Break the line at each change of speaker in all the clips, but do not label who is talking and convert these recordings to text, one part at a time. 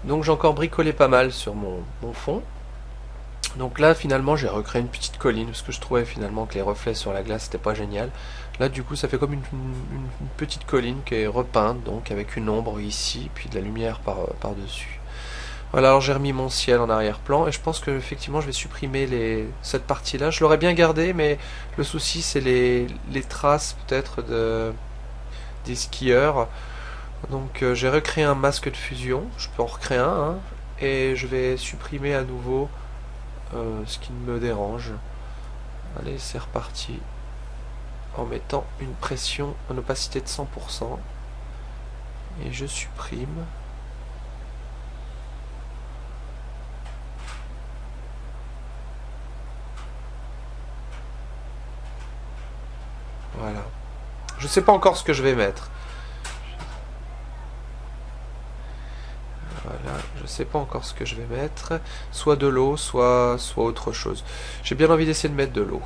Donc j'ai encore bricolé pas mal sur mon fond. Donc là finalement j'ai recréé une petite colline parce que je trouvais finalement que les reflets sur la glace c'était pas génial. Là du coup ça fait comme une petite colline qui est repeinte donc avec une ombre ici puis de la lumière par dessus. Voilà, alors j'ai remis mon ciel en arrière-plan et je pense que effectivement je vais supprimer cette partie-là. Je l'aurais bien gardé mais le souci c'est les traces peut-être des skieurs. Donc j'ai recréé un masque de fusion, je peux en recréer un, hein, et je vais supprimer à nouveau ce qui me dérange. Allez, c'est reparti. En mettant une pression en opacité de 100%. Et je supprime. Voilà. Je sais pas encore ce que je vais mettre. Voilà, je sais pas encore ce que je vais mettre. Soit de l'eau, soit autre chose. J'ai bien envie d'essayer de mettre de l'eau.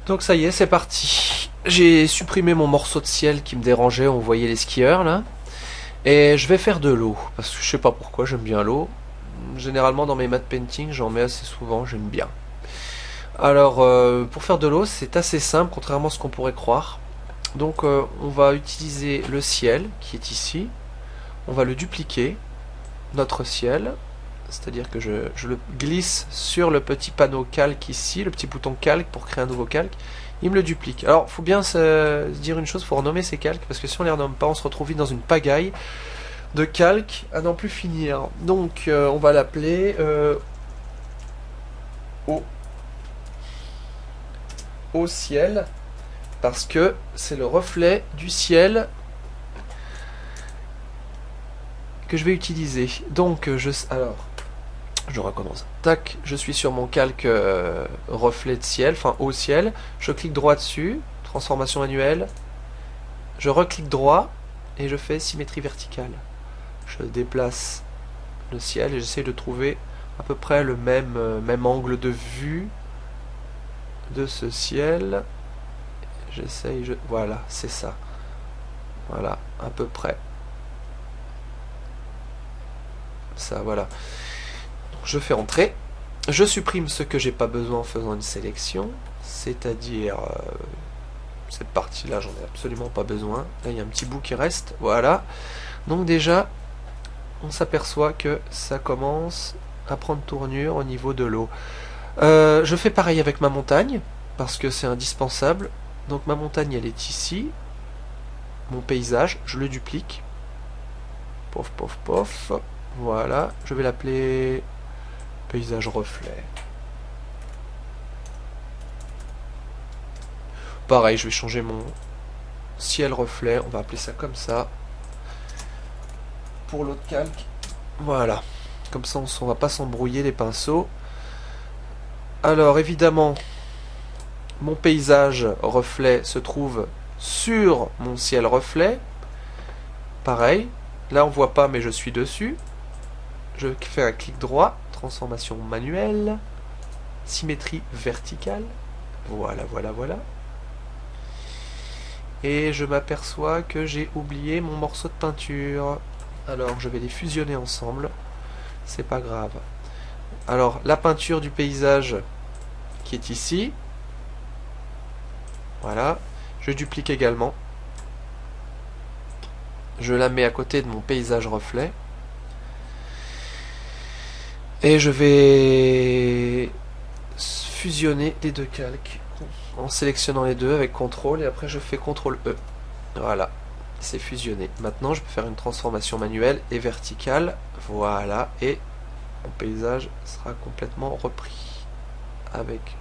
Donc ça y est, c'est parti. J'ai supprimé mon morceau de ciel qui me dérangeait, on voyait les skieurs là. Et je vais faire de l'eau, parce que je sais pas pourquoi, j'aime bien l'eau. Généralement dans mes matte painting, j'en mets assez souvent, j'aime bien. Alors pour faire de l'eau, c'est assez simple, contrairement à ce qu'on pourrait croire. Donc on va utiliser le ciel qui est ici. On va le dupliquer, notre ciel. C'est-à-dire que je le glisse sur le petit panneau calque ici, le petit bouton calque pour créer un nouveau calque. Il me le duplique. Alors, il faut bien se dire une chose, il faut renommer ces calques, parce que si on les renomme pas, on se retrouve vite dans une pagaille de calques à n'en plus finir. Donc, on va l'appeler au, au ciel, parce que c'est le reflet du ciel que je vais utiliser. Donc, je recommence. Tac, je suis sur mon calque reflet de ciel, enfin haut ciel. Je clique droit dessus, transformation manuelle. Je reclique droit et je fais symétrie verticale. Je déplace le ciel et j'essaie de trouver à peu près le même angle de vue de ce ciel. Voilà, c'est ça. Voilà, à peu près. Ça, voilà. Donc, je fais entrer. Je supprime ce que j'ai pas besoin en faisant une sélection, c'est-à-dire cette partie-là, j'en ai absolument pas besoin. Là, il y a un petit bout qui reste. Voilà. Donc déjà, on s'aperçoit que ça commence à prendre tournure au niveau de l'eau. Je fais pareil avec ma montagne, parce que c'est indispensable. Donc ma montagne, elle est ici. Mon paysage, je le duplique. Pof, pof, pof. Voilà. Je vais l'appeler paysage reflet. Pareil, je vais changer mon ciel reflet. On va appeler ça comme ça. Pour l'autre calque. Voilà. Comme ça, on va pas s'embrouiller les pinceaux. Alors, évidemment, mon paysage reflet se trouve sur mon ciel reflet. Pareil. Là, on voit pas, mais je suis dessus. Je fais un clic droit. Transformation manuelle. Symétrie verticale. Voilà, voilà, voilà. Et je m'aperçois que j'ai oublié mon morceau de peinture. Alors, je vais les fusionner ensemble. C'est pas grave. Alors, la peinture du paysage qui est ici. Voilà. Je duplique également. Je la mets à côté de mon paysage reflet. Et je vais fusionner les deux calques en sélectionnant les deux avec CTRL et après je fais CTRL E. Voilà, c'est fusionné. Maintenant je peux faire une transformation manuelle et verticale. Voilà, et mon paysage sera complètement repris avec...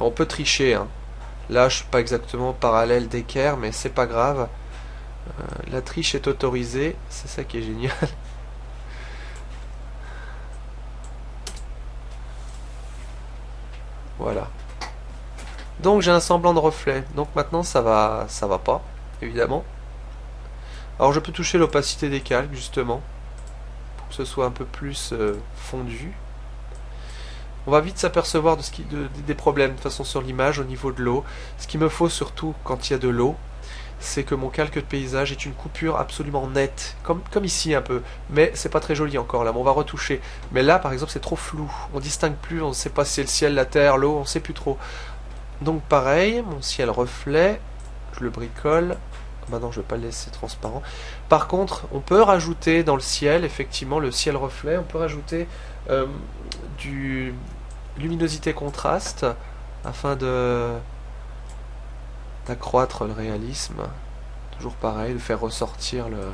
On peut tricher, hein. Là je suis pas exactement parallèle d'équerre, mais c'est pas grave. La triche est autorisée, c'est ça qui est génial. Voilà. Donc j'ai un semblant de reflet. Donc maintenant ça va pas, évidemment. Alors je peux toucher l'opacité des calques justement, pour que ce soit un peu plus fondu. On va vite s'apercevoir des problèmes de toute façon sur l'image au niveau de l'eau. Ce qu'il me faut surtout quand il y a de l'eau, c'est que mon calque de paysage est une coupure absolument nette, comme ici un peu, mais c'est pas très joli encore là, mais on va retoucher. Mais là par exemple c'est trop flou, on distingue plus, on ne sait pas si c'est le ciel, la terre, l'eau, on sait plus trop. Donc pareil, mon ciel reflet, je le bricole. Maintenant je vais pas le laisser transparent. Par contre, on peut rajouter dans le ciel, effectivement, le ciel reflet, on peut rajouter du luminosité contraste afin de d'accroître le réalisme. Toujours pareil, de faire ressortir le...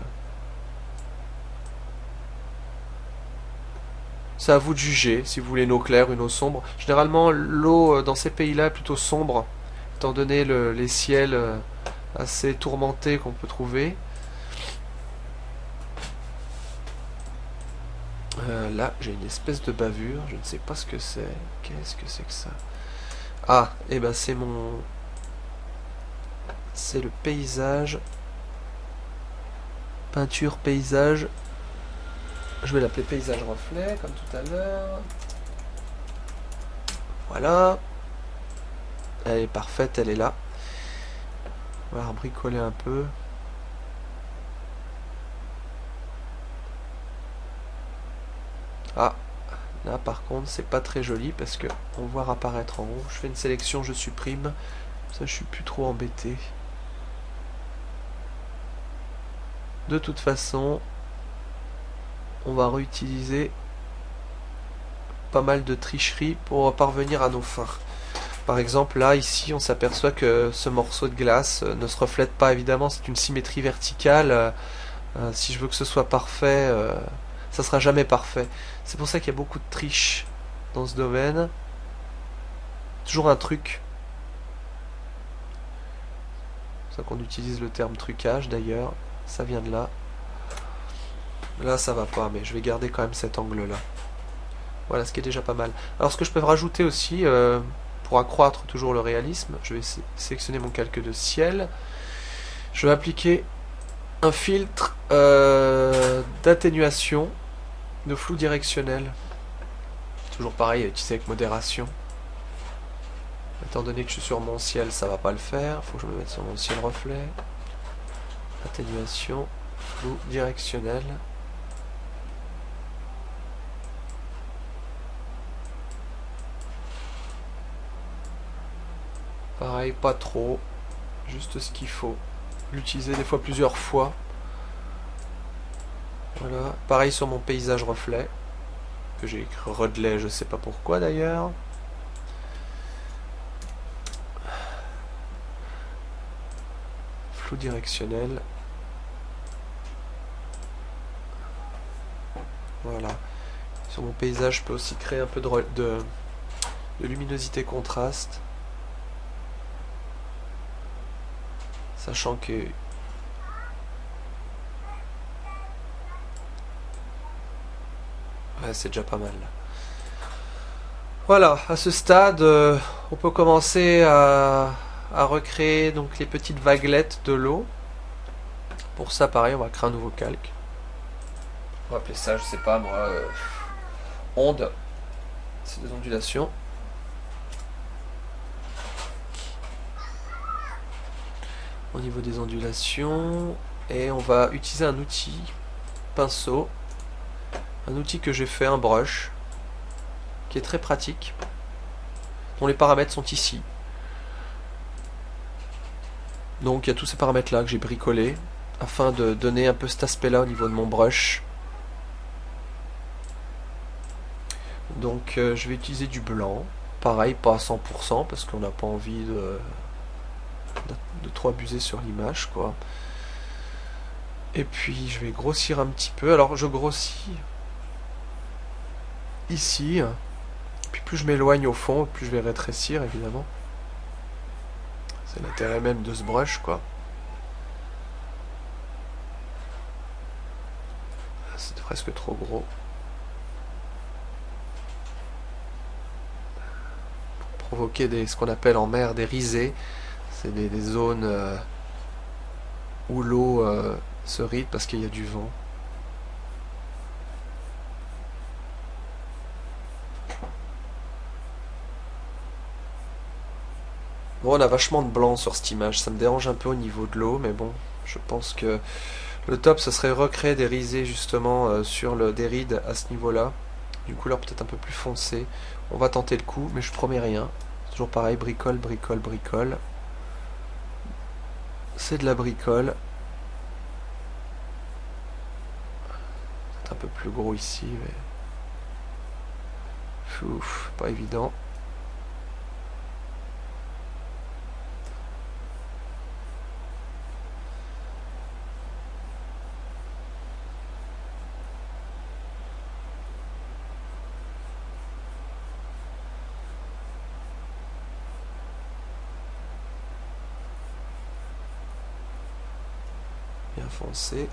C'est à vous de juger si vous voulez une eau claire, une eau sombre. Généralement, l'eau dans ces pays-là est plutôt sombre, étant donné les ciels assez tourmentés qu'on peut trouver. Là, j'ai une espèce de bavure, je ne sais pas ce que c'est. Qu'est-ce que c'est que ça? Ah, et ben c'est mon... C'est le paysage. Peinture paysage. Je vais l'appeler paysage reflet, comme tout à l'heure. Voilà. Elle est parfaite, elle est là. On va bricoler un peu. Ah, là par contre c'est pas très joli parce que on voit apparaître en haut. Je fais une sélection, je supprime. Ça je suis plus trop embêté. De toute façon, on va réutiliser pas mal de tricheries pour parvenir à nos fins. Par exemple, là, ici, on s'aperçoit que ce morceau de glace ne se reflète pas, évidemment, c'est une symétrie verticale. Si je veux que ce soit parfait, ça sera jamais parfait. C'est pour ça qu'il y a beaucoup de triches dans ce domaine. Toujours un truc. C'est pour ça qu'on utilise le terme trucage, d'ailleurs. Ça vient de là. Là, ça va pas, mais je vais garder quand même cet angle-là. Voilà, ce qui est déjà pas mal. Alors, ce que je peux rajouter aussi... pour accroître toujours le réalisme, je vais sélectionner mon calque de ciel. Je vais appliquer un filtre d'atténuation de flou directionnel. Toujours pareil, à utiliser avec modération. Étant donné que je suis sur mon ciel, ça va pas le faire. Il faut que je me mette sur mon ciel reflet. Atténuation, flou directionnel. Pareil, pas trop, juste ce qu'il faut. L'utiliser des fois plusieurs fois. Voilà, pareil sur mon paysage reflet, que j'ai écrit Rodley, je sais pas pourquoi d'ailleurs. Flou directionnel. Voilà. Sur mon paysage, je peux aussi créer un peu de luminosité contraste. Sachant que ouais, c'est déjà pas mal. Voilà, à ce stade, on peut commencer à recréer donc les petites vaguelettes de l'eau. Pour ça, pareil, on va créer un nouveau calque. On va appeler ça, je sais pas moi, onde. C'est des ondulations. Au niveau des ondulations, et on va utiliser un outil pinceau, un outil que j'ai fait, un brush, qui est très pratique, dont les paramètres sont ici. Donc il y a tous ces paramètres là que j'ai bricolés afin de donner un peu cet aspect là au niveau de mon brush. Donc je vais utiliser du blanc, pareil pas à 100% parce qu'on n'a pas envie de trop abuser sur l'image quoi. Et puis je vais grossir un petit peu. Alors je grossis ici, puis plus je m'éloigne au fond, plus je vais rétrécir évidemment. C'est l'intérêt même de ce brush quoi. C'est presque trop gros. Pour provoquer ce qu'on appelle en mer des risées. C'est des zones où l'eau se ride parce qu'il y a du vent. Bon, Bon, on a vachement de blanc sur cette image, ça me dérange un peu au niveau de l'eau, mais bon, je pense que le top, ce serait recréer des risées justement des rides à ce niveau-là. D'une couleur peut-être un peu plus foncée. On va tenter le coup, mais je promets rien. Toujours pareil, bricole, bricole, bricole. C'est de la bricole. C'est un peu plus gros ici, mais... Ouf, pas évident. Bien foncé.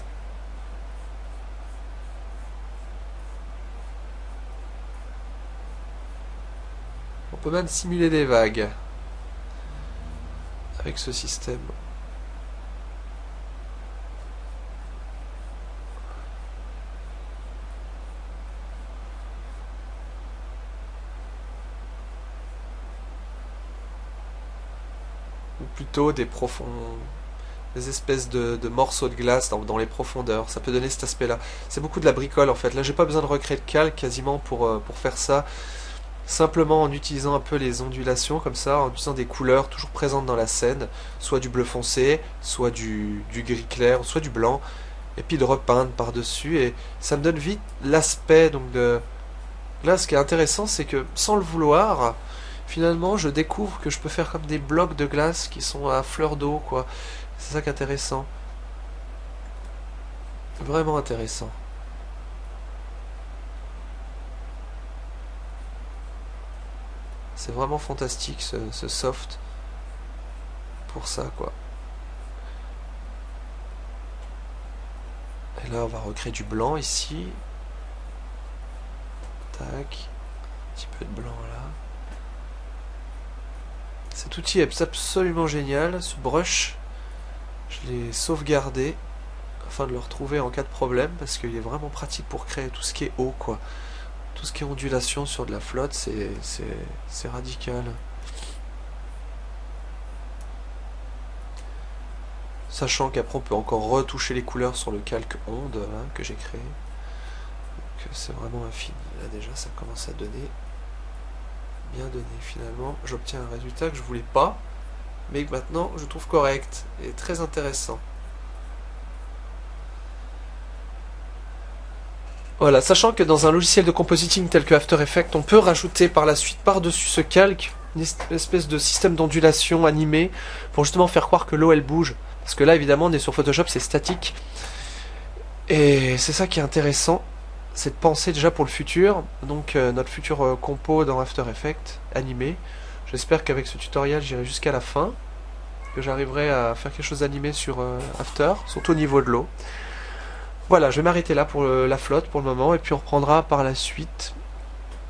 On peut même simuler des vagues avec ce système. Ou plutôt des espèces de morceaux de glace dans les profondeurs. Ça peut donner cet aspect-là. C'est beaucoup de la bricole en fait. Là, j'ai pas besoin de recréer de calque quasiment pour faire ça. Simplement en utilisant un peu les ondulations comme ça, en utilisant des couleurs toujours présentes dans la scène, soit du bleu foncé, soit du gris clair, soit du blanc, et puis de repeindre par-dessus, et ça me donne vite l'aspect donc de... Là, ce qui est intéressant, c'est que sans le vouloir, finalement, je découvre que je peux faire comme des blocs de glace qui sont à fleur d'eau, quoi. C'est ça qui est intéressant. Vraiment intéressant. C'est vraiment fantastique ce soft pour ça, quoi. Et là, on va recréer du blanc ici. Tac. Un petit peu de blanc là. Cet outil est absolument génial. Ce brush, je l'ai sauvegardé afin de le retrouver en cas de problème parce qu'il est vraiment pratique pour créer tout ce qui est eau, quoi. Tout ce qui est ondulation sur de la flotte, c'est radical. Sachant qu'après on peut encore retoucher les couleurs sur le calque onde hein, que j'ai créé. Donc c'est vraiment infini. Là déjà ça commence à donner. Bien donné finalement. J'obtiens un résultat que je voulais pas, mais que maintenant je trouve correct et très intéressant. Voilà, sachant que dans un logiciel de compositing tel que After Effects, on peut rajouter par la suite par-dessus ce calque une espèce de système d'ondulation animé pour justement faire croire que l'eau elle bouge. Parce que là évidemment on est sur Photoshop, c'est statique. Et c'est ça qui est intéressant, c'est de penser déjà pour le futur. Donc notre futur compo dans After Effects animé. J'espère qu'avec ce tutoriel j'irai jusqu'à la fin, que j'arriverai à faire quelque chose d'animé sur After, surtout au niveau de l'eau. Voilà, je vais m'arrêter là pour la flotte pour le moment, et puis on reprendra par la suite